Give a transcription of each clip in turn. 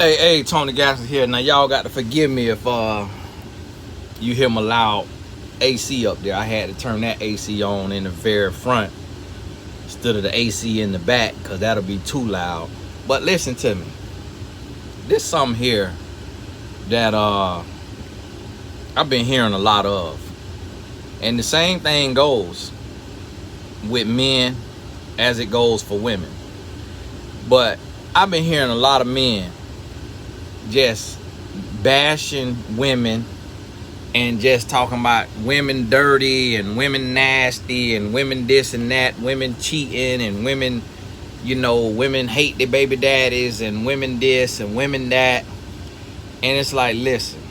Hey, Tony Gasson here. Now y'all got to forgive me if you hear my loud AC up there. I had to turn that AC on in the very front instead of the AC in the back because that'll be too loud. But listen to me. There's something here that I've been hearing a lot of. And the same thing goes with men as it goes for women. But I've been hearing a lot of men just bashing women and just talking about women dirty and women nasty and women this and that, women cheating and women, women hate their baby daddies and women this and women that. And it's like, listen.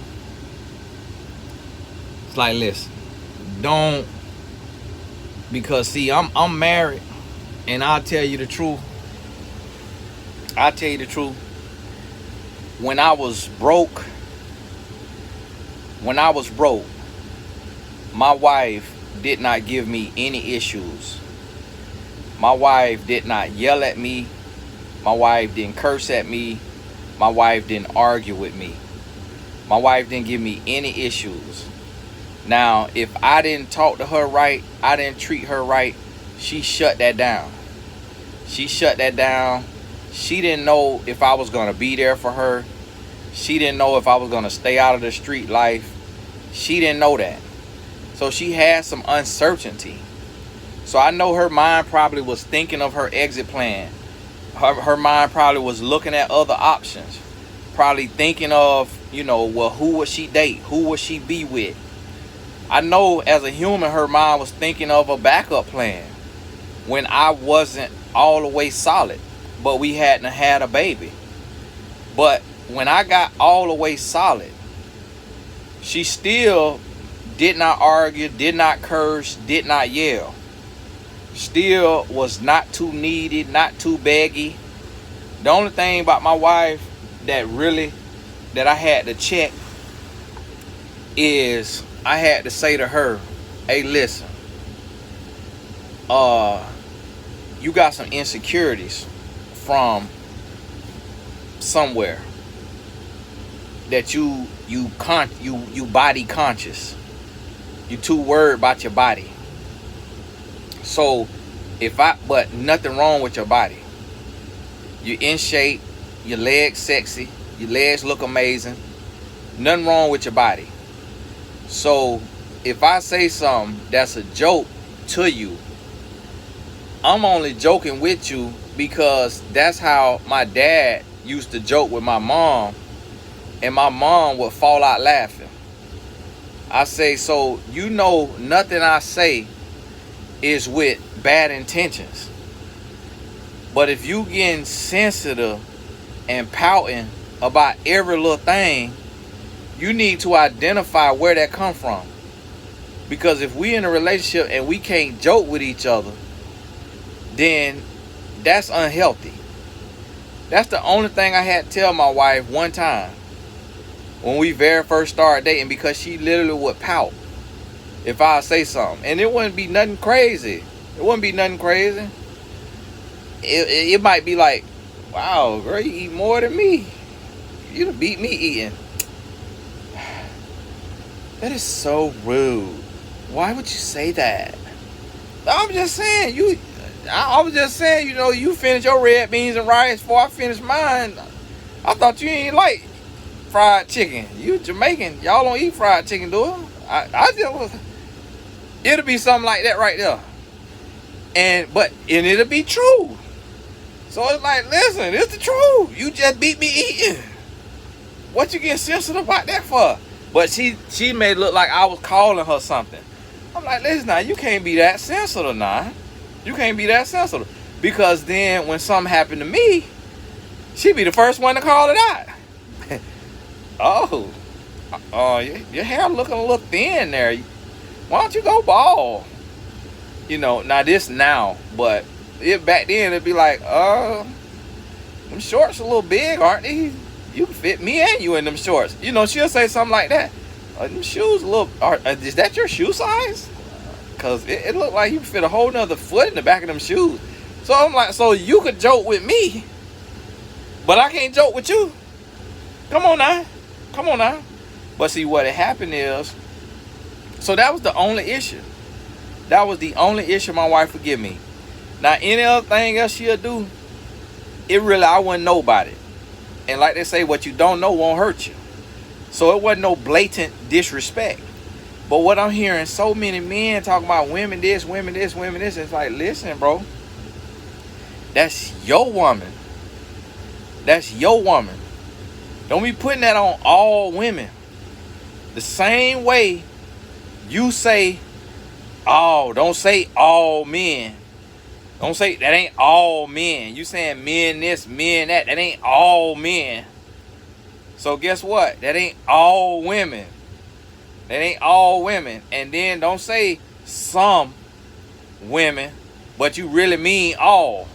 Don't, because see, I'm married, and I'll tell you the truth. When I was broke, my wife did not give me any issues. My wife did not yell at me. My wife didn't curse at me. My wife didn't argue with me. My wife didn't give me any issues. Now, if I didn't talk to her right, I didn't treat her right, she shut that down. She didn't know if I was going to be there for her. She didn't know if I was going to stay out of the street life. She didn't know that. So she had some uncertainty. So I know her mind probably was thinking of her exit plan. Her mind probably was looking at other options. Probably thinking of, well, who would she date? Who would she be with? I know as a human, her mind was thinking of a backup plan when I wasn't all the way solid, but we hadn't had a baby. But when I got all the way solid, she still did not argue, did not curse, did not yell. Still was not too needy, not too beggy. The only thing about my wife that I had to check is I had to say to her, hey, listen, you got some insecurities from somewhere that you body conscious. You too worried about your body. So but nothing wrong with your body. You're in shape, your legs sexy, your legs look amazing. Nothing wrong with your body. So if I say something that's a joke to you, I'm only joking with you because that's how my dad used to joke with my mom, and my mom would fall out laughing. I say, so nothing I say is with bad intentions. But if you getting sensitive and pouting about every little thing, you need to identify where that come from. Because if we in a relationship and we can't joke with each other, then that's unhealthy. That's the only thing I had to tell my wife one time when we very first started dating, because she literally would pout if I say something. And it wouldn't be nothing crazy. It might be like, wow, girl, you eat more than me. You done beat me eating. That is so rude. Why would you say that? I'm just saying, I was just saying, you finish your red beans and rice before I finish mine. I thought you ain't like fried chicken. You Jamaican. Y'all don't eat fried chicken, do it? It'll be something like that right there. And it'll be true. So it's like, listen, it's the truth. You just beat me eating. What you getting sensitive about that for? But she made it look like I was calling her something. I'm like, listen now, you can't be that sensitive now. You can't be that sensitive. Because then when something happened to me, she'd be the first one to call it out. Your hair looking a little thin there. Why don't you go bald? But back then it'd be like, them shorts a little big, aren't they? You can fit me and you in them shorts. She'll say something like that. Them shoes a little, is that your shoe size? Because it looked like you fit a whole nother foot in the back of them shoes. So I'm like, so you could joke with me, but I can't joke with you. Come on now. Come on now. But see, what had happened is, so that was the only issue. That was the only issue my wife would give me. Now, any other thing else she'll do, it really, I wouldn't know about it. And like they say, what you don't know won't hurt you. So it wasn't no blatant disrespect. But what I'm hearing so many men talking about women this, women this, women this, it's like, listen, bro. That's your woman. That's your woman. Don't be putting that on all women. The same way you say, oh, don't say all men. Don't say that ain't all men. You saying men this, men that. That ain't all men. So guess what? That ain't all women. That ain't all women. And then don't say some women, but you really mean all.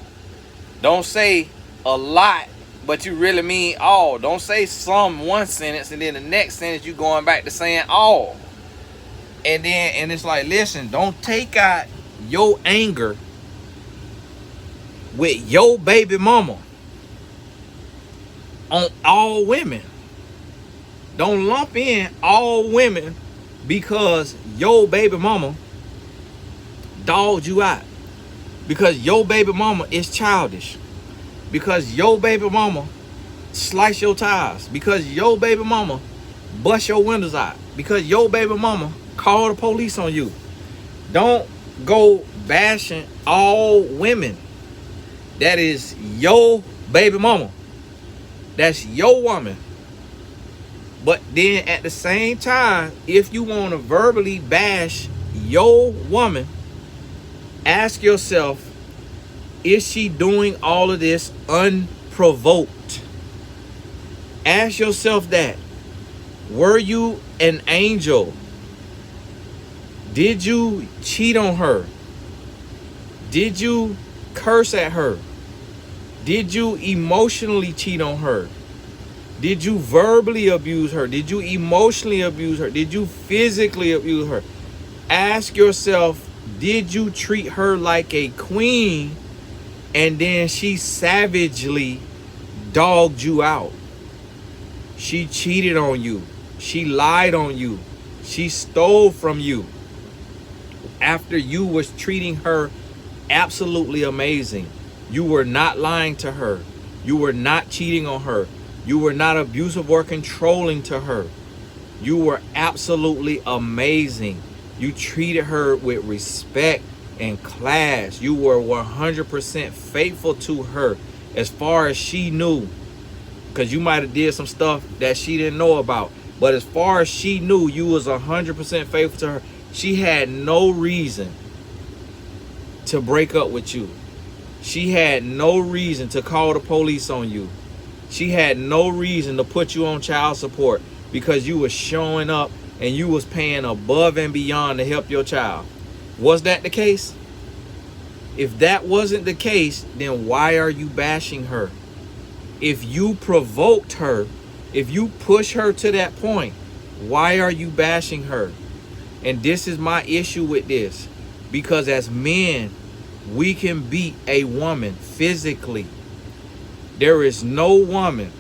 Don't say a lot, but you really mean all. Don't say some one sentence and then the next sentence you going back to saying all. And it's like, listen, don't take out your anger with your baby mama on all women. Don't lump in all women because your baby mama dogged you out. Because your baby mama is childish. Because your baby mama slice your tires. Because your baby mama bust your windows out. Because your baby mama call the police on you. Don't go bashing all women. That is your baby mama. That's your woman. But then at the same time, if you want to verbally bash your woman, ask yourself, is she doing all of this unprovoked? Ask yourself that. Were you an angel? Did you cheat on her? Did you curse at her? Did you emotionally cheat on her? Did you verbally abuse her? Did you emotionally abuse her? Did you physically abuse her? Ask yourself, did you treat her like a queen and then she savagely dogged you out? She cheated on you. She lied on you. She stole from you after you was treating her absolutely amazing. You were not lying to her. You were not cheating on her. You were not abusive or controlling to her. You were absolutely amazing. You treated her with respect and class. You were 100% faithful to her as far as she knew. Because you might have did some stuff that she didn't know about. But as far as she knew, you was 100% faithful to her. She had no reason to break up with you. She had no reason to call the police on you. She had no reason to put you on child support because you was showing up and you was paying above and beyond to help your child. Was that the case? If that wasn't the case, then why are you bashing her? If you provoked her, if you push her to that point, why are you bashing her? And this is my issue with this. Because as men, we can beat a woman physically. There is no woman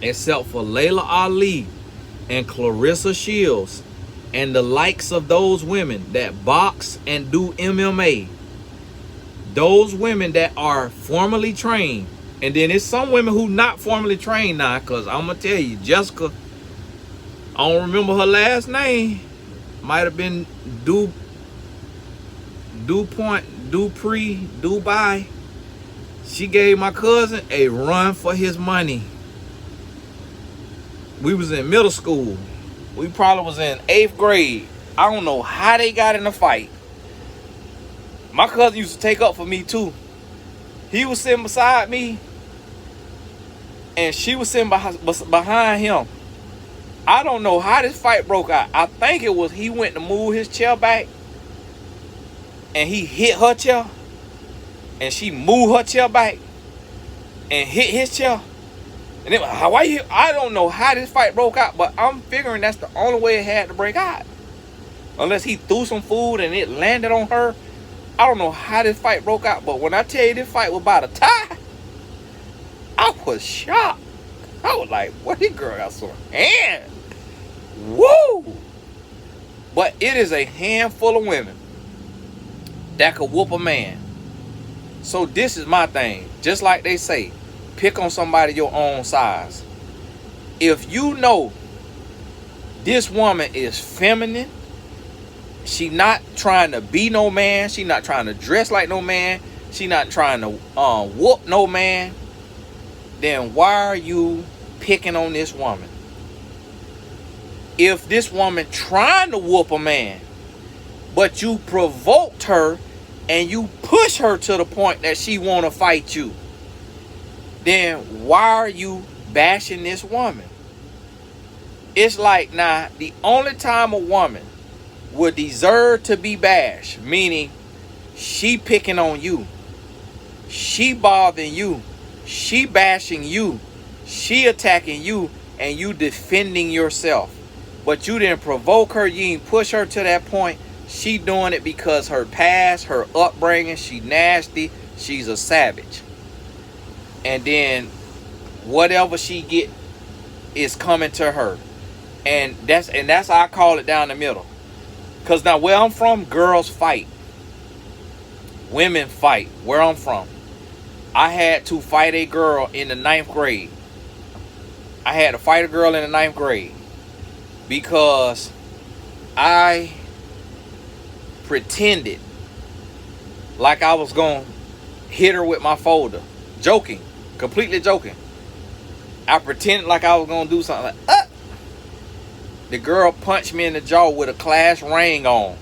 except for Layla Ali and Clarissa Shields and the likes of those women that box and do MMA. Those women that are formally trained. And then there's some women who not formally trained now, because I'm going to tell you, Jessica, I don't remember her last name. Might have been Dubai. She gave my cousin a run for his money. We was in middle school. We probably was in 8th grade. I don't know how they got in a fight. My cousin used to take up for me too. He was sitting beside me and she was sitting behind him. I don't know how this fight broke out. I think it was he went to move his chair back and he hit her chair. And she moved her chair back and hit his chair. And then, I don't know how this fight broke out, but I'm figuring that's the only way it had to break out. Unless he threw some food and it landed on her. I don't know how this fight broke out, but when I tell you this fight was about a tie, I was shocked. I was like, what, this girl got some hand? Woo! But it is a handful of women that could whoop a man. So this is my thing. Just like they say, pick on somebody your own size. If you know this woman is feminine, she not trying to be no man, she not trying to dress like no man, she not trying to whoop no man, then why are you picking on this woman? If this woman trying to whoop a man, but you provoked her and you push her to the point that she want to fight you, then why are you bashing this woman? It's like, now, the only time a woman would deserve to be bashed, meaning she picking on you, she bothering you, she bashing you, she attacking you, and you defending yourself. But you didn't provoke her, you didn't push her to that point. She doing it because her past, her upbringing, she nasty, she's a savage. And then whatever she get is coming to her. And that's how I call it down the middle. Because now where I'm from, girls fight. Women fight. Where I'm from, I had to fight a girl in the 9th grade. I had to fight a girl in the 9th grade because I pretended like I was going to hit her with my folder. Joking. Completely joking. I pretended like I was going to do something like, The girl punched me in the jaw with a class ring on.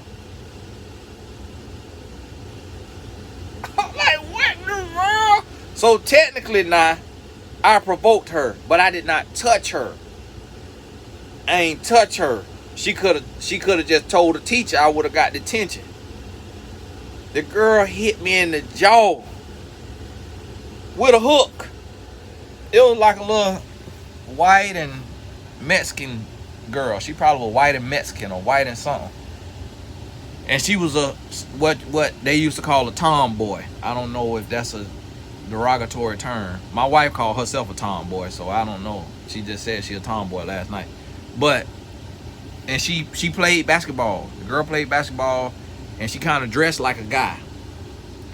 I'm like, what in the world? So technically now, I provoked her, but I did not touch her. I ain't touch her. She could have just told the teacher, I would have got detention. The girl hit me in the jaw with a hook. It was like a little white and Mexican girl. She probably was white and Mexican or white and something. And she was a what they used to call a tomboy. I don't know if that's a derogatory term. My wife called herself a tomboy, so I don't know. She just said she a tomboy last night. But and she played basketball. The girl played basketball, and she kind of dressed like a guy.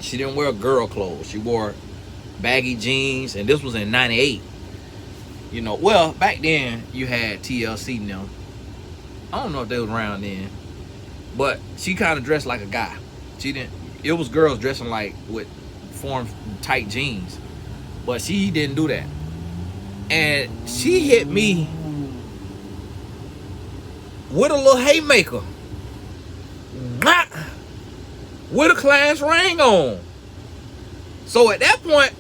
She didn't wear girl clothes. She wore baggy jeans, and this was in '98. You know, well, back then you had TLC and them. I don't know if they was around then, but she kind of dressed like a guy. She didn't. It was girls dressing like with form tight jeans, but she didn't do that. And she hit me with a little haymaker, with a class ring on. So at that point,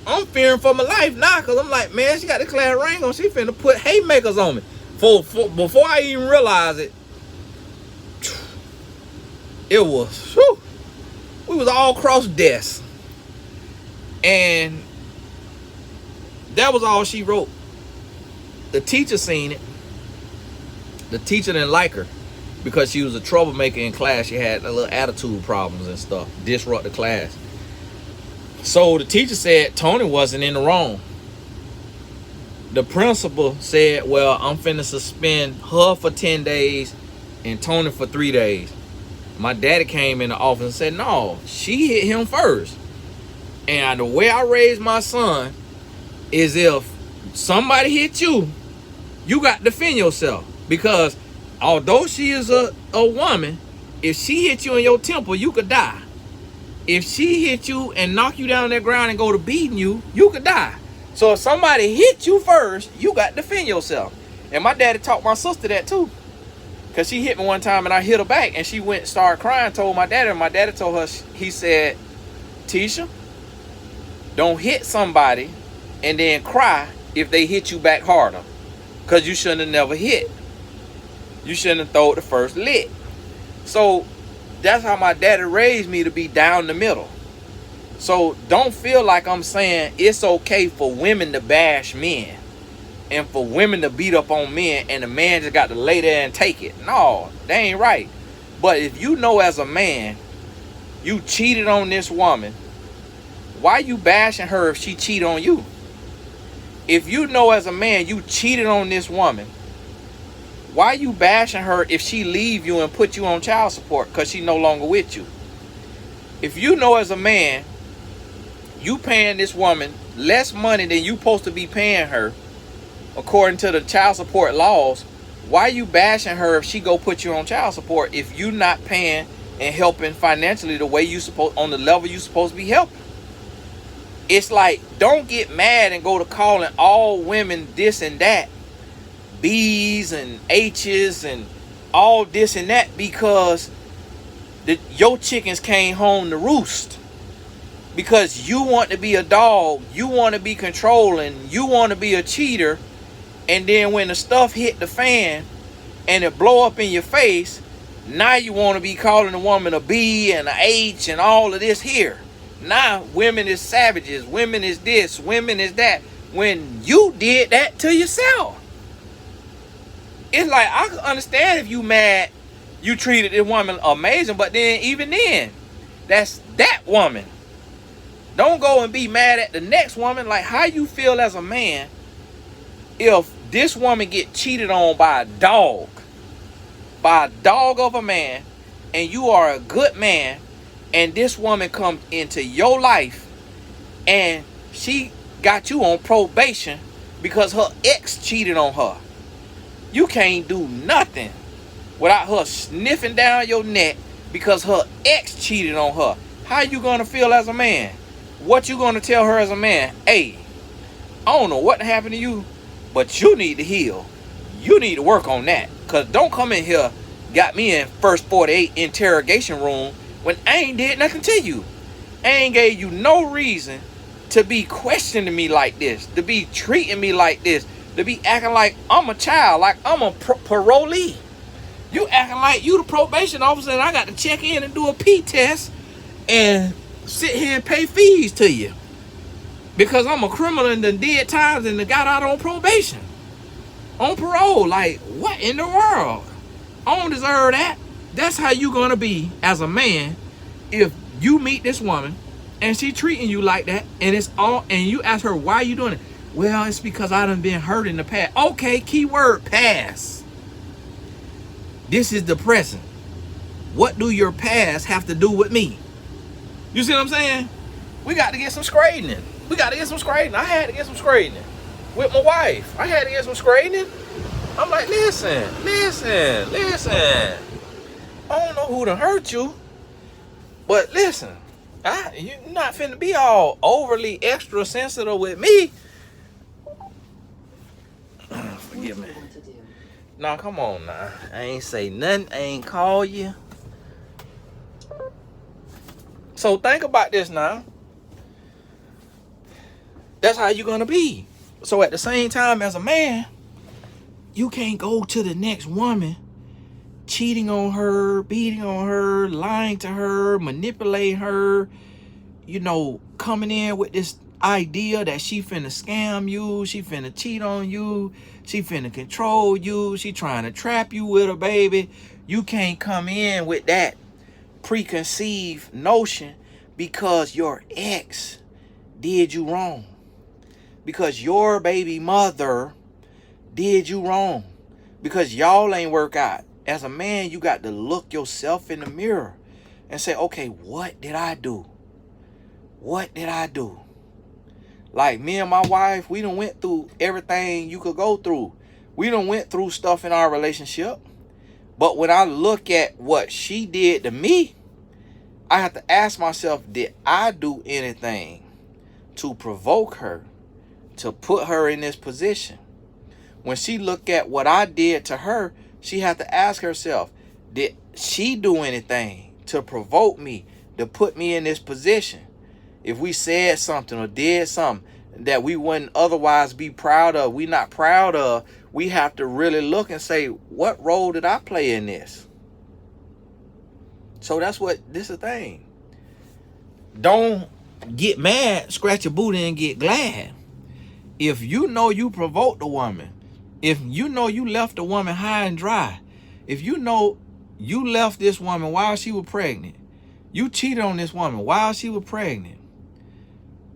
I'm fearing for my life now, because I'm like, man, she got the class ring on. She finna put haymakers on me. Before I even realized it, it was, whew, we was all cross desks. And that was all she wrote. The teacher seen it. The teacher didn't like her because she was a troublemaker in class. She had a little attitude problems and stuff, disrupt the class. So the teacher said Tony wasn't in the wrong. The principal said, well, I'm finna suspend her for 10 days and Tony for 3 days. My daddy came in the office and said, no, she hit him first. And the way I raised my son is if somebody hit you, you got to defend yourself. Because although she is a woman, if she hit you in your temple, you could die. If she hit you and knock you down on that ground and go to beating you, you could die. So if somebody hit you first, you got to defend yourself. And my daddy taught my sister that too. Because she hit me one time and I hit her back. And she went and started crying, told my daddy. And my daddy told her, he said, Tisha, don't hit somebody and then cry if they hit you back harder. Because you shouldn't have never hit. You shouldn't have thrown the first lick. So that's how my daddy raised me, to be down the middle. So don't feel like I'm saying it's okay for women to bash men and for women to beat up on men and the man just got to lay there and take it. No, that ain't right. But if you know as a man you cheated on this woman, why you bashing her if she cheat on you? If you know as a man you cheated on this woman, why you bashing her if she leave you and put you on child support because she no longer with you? If you know as a man you paying this woman less money than you supposed to be paying her according to the child support laws, why you bashing her if she go put you on child support if you not paying and helping financially the way you supposed, on the level you supposed to be helping? It's like, don't get mad and go to calling all women this and that, B's and H's and all this and that, because your chickens came home to roost. Because you want to be a dog, you want to be controlling, you want to be a cheater, and then when the stuff hit the fan and it blow up in your face, now you want to be calling a woman a B and a H and all of this here. Now women is savages, women is this, women is that, when you did that to yourself. It's like, I can understand if you mad you treated this woman amazing, but then even then, that's that woman. Don't go and be mad at the next woman. Like, how you feel as a man if this woman get cheated on by a dog of a man, and you are a good man, and this woman comes into your life and she got you on probation because her ex cheated on her? You can't do nothing without her sniffing down your neck because her ex cheated on her. How you gonna feel as a man? What you gonna tell her as a man? Hey, I don't know what happened to you, but you need to heal. You need to work on that. Cause don't come in here, got me in first 48 interrogation room when I ain't did nothing to you. I ain't gave you no reason to be questioning me like this, to be treating me like this, to be acting like I'm a child, like I'm a parolee. You acting like you the probation officer and I got to check in and do a P test and sit here and pay fees to you because I'm a criminal and done did times and got out on probation, on parole. Like, what in the world? I don't deserve that. That's how you gonna be as a man if you meet this woman and she treating you like that, and it's all, and you ask her why you doing it. Well, it's because I done been hurt in the past. Okay, keyword past. This is the present. What do your past have to do with me? You see what I'm saying? We got to get some straightening. We got to get some straightening. I had to get some straightening with my wife. I had to get some straightening. I'm like, listen. I don't know who done hurt you, but listen, you're not finna be all overly extra sensitive with me. Forgive me. Nah, come on now. I ain't say nothing. I ain't call you. So think about this now. That's how you're gonna be. So at the same time, as a man, you can't go to the next woman cheating on her, beating on her, lying to her, manipulating her, coming in with this idea that she finna scam you, she finna cheat on you, she finna control you, she trying to trap you with her baby. You can't come in with that preconceived notion because your ex did you wrong, because your baby mother did you wrong, because y'all ain't work out. As a man, you got to look yourself in the mirror and say, okay, what did I do? What did I do? Like, me and my wife, we done went through everything you could go through. We done went through stuff in our relationship. But when I look at what she did to me, I have to ask myself, did I do anything to provoke her, to put her in this position? When she look at what I did to her, she had to ask herself, did she do anything to provoke me, to put me in this position? If we said something or did something that we wouldn't otherwise be proud of, we not proud of, we have to really look and say, what role did I play in this? So this is the thing. Don't get mad, scratch your booty and get glad. If you know you provoked a woman, if you know you left a woman high and dry, if you know you left this woman while she was pregnant, you cheated on this woman while she was pregnant,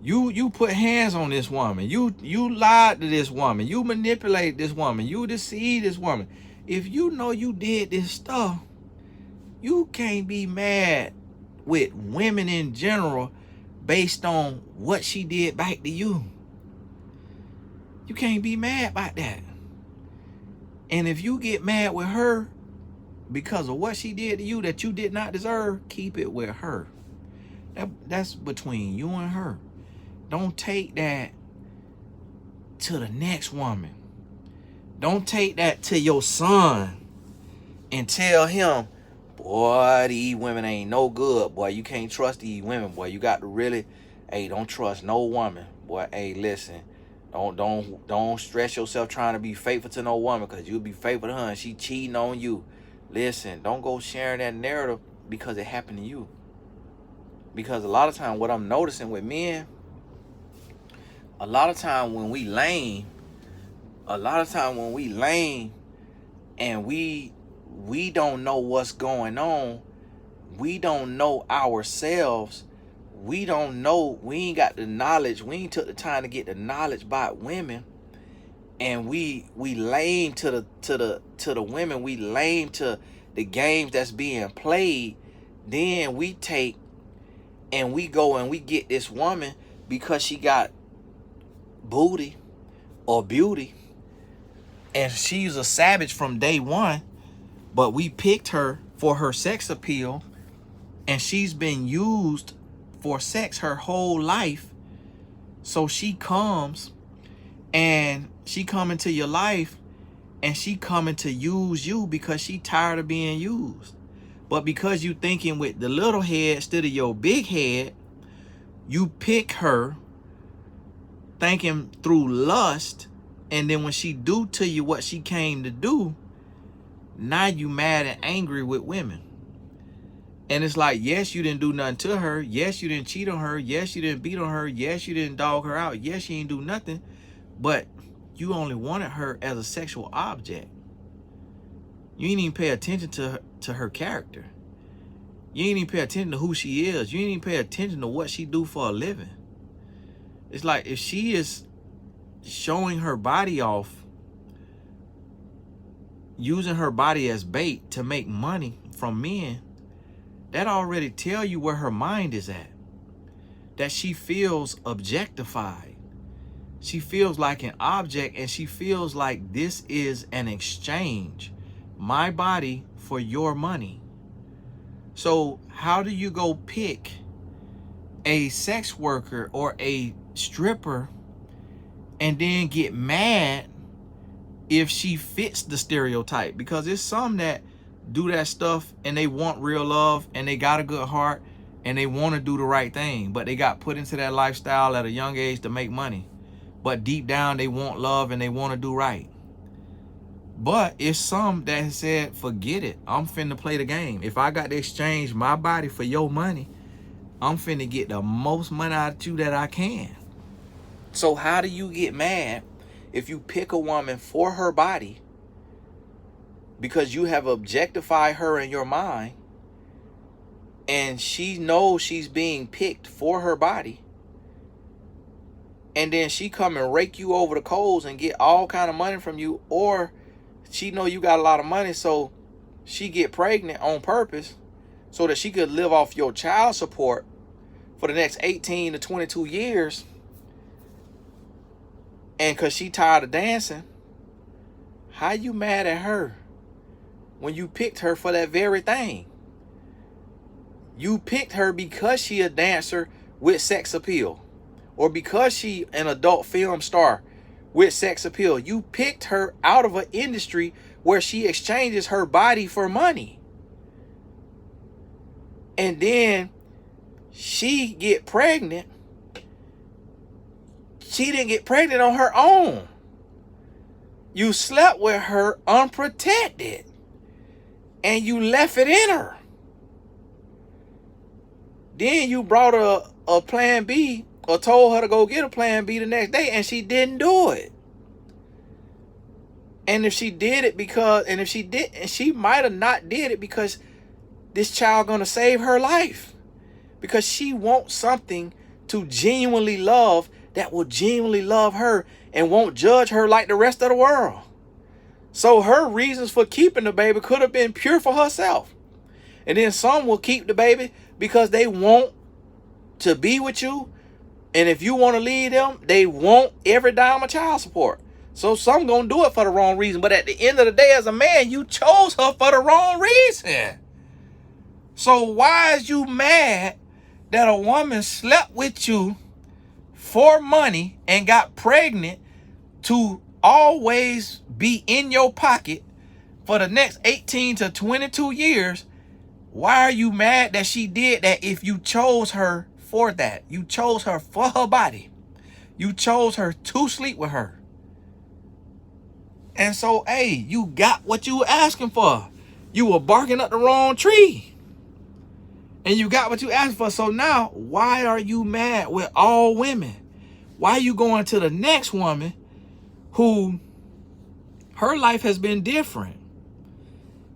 You put hands on this woman. You lied to this woman. You manipulate this woman. You deceive this woman. If you know you did this stuff, you can't be mad with women in general based on what she did back to you. You can't be mad about that. And if you get mad with her because of what she did to you that you did not deserve, keep it with her. That's between you and her. Don't take that to the next woman. Don't take that to your son and tell him, boy, these women ain't no good. Boy, you can't trust these women. Boy, you got to really, hey, don't trust no woman. Boy, hey, listen, don't stress yourself trying to be faithful to no woman, because you'll be faithful to her and she cheating on you. Listen, don't go sharing that narrative because it happened to you. Because a lot of time, what I'm noticing with men, a lot of time when we lame and we don't know what's going on, we don't know ourselves, we don't know, we ain't got the knowledge, we ain't took the time to get the knowledge about women, and we lame to the women, we lame to the games that's being played. Then we take and we go and we get this woman because she got booty or beauty, and she's a savage from day one, but we picked her for her sex appeal, and she's been used for sex her whole life. So she comes into your life, and she coming to use you because she tired of being used. But because you thinking with the little head instead of your big head, you pick her thinking through lust, and then when she do to you what she came to do, now you mad and angry with women. And it's like, yes, you didn't do nothing to her. Yes, you didn't cheat on her. Yes, you didn't beat on her. Yes, you didn't dog her out. Yes, you didn't do nothing. But you only wanted her as a sexual object. You didn't even pay attention to her character. You didn't even pay attention to who she is. You didn't even pay attention to what she do for a living. It's like, if she is showing her body off, using her body as bait to make money from men, that already tell you where her mind is at. That she feels objectified. She feels like an object, and she feels like this is an exchange. My body for your money. So how do you go pick a sex worker or a stripper and then get mad if she fits the stereotype? Because there's some that do that stuff and they want real love and they got a good heart and they want to do the right thing, but they got put into that lifestyle at a young age to make money. But deep down they want love and they want to do right. But it's some that said, forget it, I'm finna play the game. If I got to exchange my body for your money, I'm finna get the most money out of you that I can. So how do you get mad if you pick a woman for her body because you have objectified her in your mind, and she knows she's being picked for her body, and then she come and rake you over the coals and get all kind of money from you, or she know you got a lot of money, so she get pregnant on purpose so that she could live off your child support for the next 18 to 22 years. And because she tired of dancing, how you mad at her when you picked her for that very thing? You picked her because she a dancer with sex appeal, or because she an adult film star with sex appeal. You picked her out of an industry where she exchanges her body for money. And then she get pregnant. She didn't get pregnant on her own. You slept with her unprotected, and you left it in her. Then you brought her a plan B, or told her to go get a plan B the next day, and she didn't do it. And if she did it because, and if she did, and she might have not did it because this child gonna save her life, because she wants something to genuinely love, that will genuinely love her and won't judge her like the rest of the world. So her reasons for keeping the baby could have been pure for herself. And then some will keep the baby because they want to be with you. And if you want to leave them, they want every dime of child support. So some gonna do it for the wrong reason. But at the end of the day, as a man, you chose her for the wrong reason. So why is you mad that a woman slept with you for money and got pregnant to always be in your pocket for the next 18 to 22 years? Why are you mad that she did that if you chose her for that? You chose her for her body. You chose her to sleep with her. And so, hey, you got what you were asking for. You were barking up the wrong tree. And you got what you asked for. So now, why are you mad with all women? Why are you going to the next woman who her life has been different?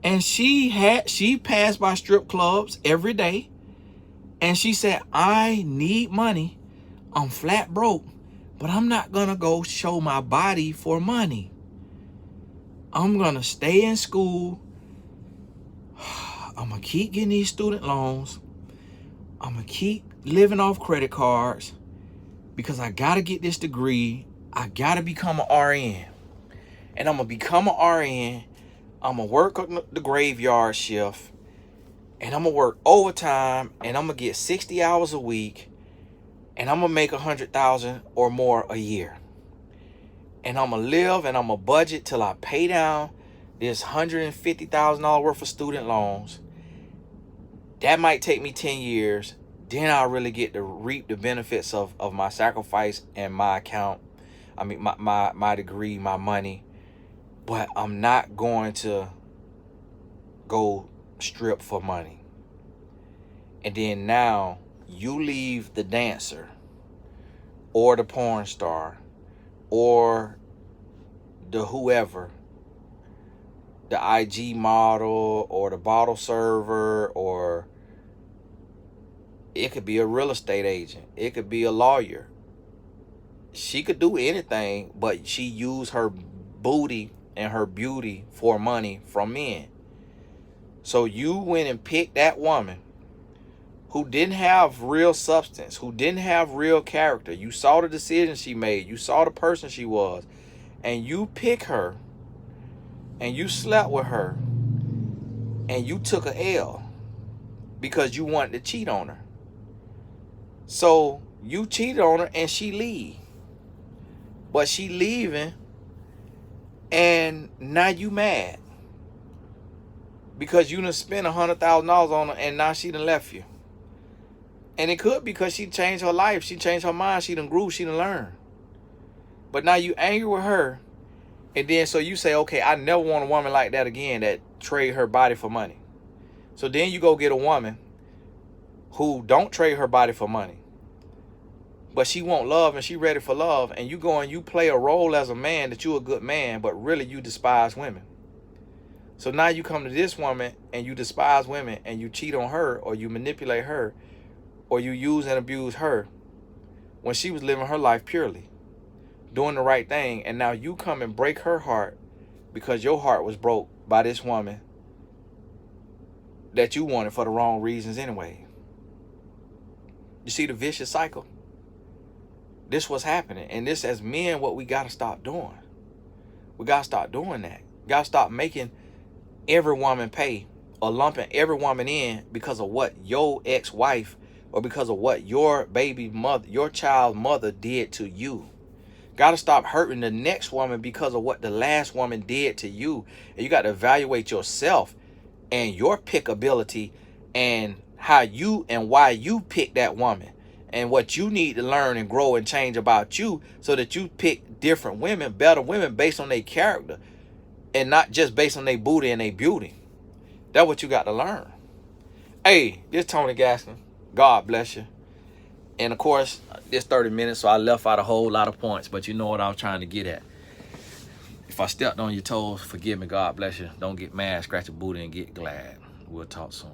And she passed by strip clubs every day. And she said, I need money. I'm flat broke. But I'm not going to go show my body for money. I'm going to stay in school. I'm going to keep getting these student loans. I'm going to keep living off credit cards because I got to get this degree. I got to become an RN. And I'm going to become an RN. I'm going to work on the graveyard shift. And I'm going to work overtime. And I'm going to get 60 hours a week. And I'm going to make $100,000 or more a year. And I'm going to live and I'm going to budget till I pay down this $150,000 worth of student loans. That might take me 10 years. Then I'll really get to reap the benefits of my sacrifice and my account. I mean, my degree, my money. But I'm not going to go strip for money. And then now you leave the dancer or the porn star or the whoever, the IG model or the bottle server, or it could be a real estate agent. It could be a lawyer. She could do anything, but she used her booty and her beauty for money from men. So you went and picked that woman who didn't have real substance, who didn't have real character. You saw the decision she made. You saw the person she was. And you pick her and you slept with her and you took a L because you wanted to cheat on her. So you cheated on her and she leave. But she leaving and now you mad because you done spent $100,000 on her and now she done left you. And it could be because she changed her life. She changed her mind. She done grew. She done learned. But now you angry with her. And then so you say, okay, I never want a woman like that again that trade her body for money. So then you go get a woman who don't trade her body for money. But she want love and she ready for love. And you go and you play a role as a man that you a good man, but really you despise women. So now you come to this woman and you despise women and you cheat on her or you manipulate her or you use and abuse her when she was living her life purely, doing the right thing. And now you come and break her heart because your heart was broke by this woman that you wanted for the wrong reasons anyway. You see the vicious cycle? This was happening. And this, as men, what we got to stop doing. We got to stop doing that. Got to stop making every woman pay or lumping every woman in because of what your ex-wife or because of what your baby mother, your child's mother did to you. Got to stop hurting the next woman because of what the last woman did to you. And you got to evaluate yourself and your pickability and how you and why you pick that woman and what you need to learn and grow and change about you so that you pick different women, better women based on their character and not just based on their booty and their beauty. That's what you got to learn. Hey, this Tony Gaskin. God bless you. And of course, it's 30 minutes, so I left out a whole lot of points, but you know what I was trying to get at. If I stepped on your toes, forgive me. God bless you. Don't get mad, scratch your booty, and get glad. We'll talk soon.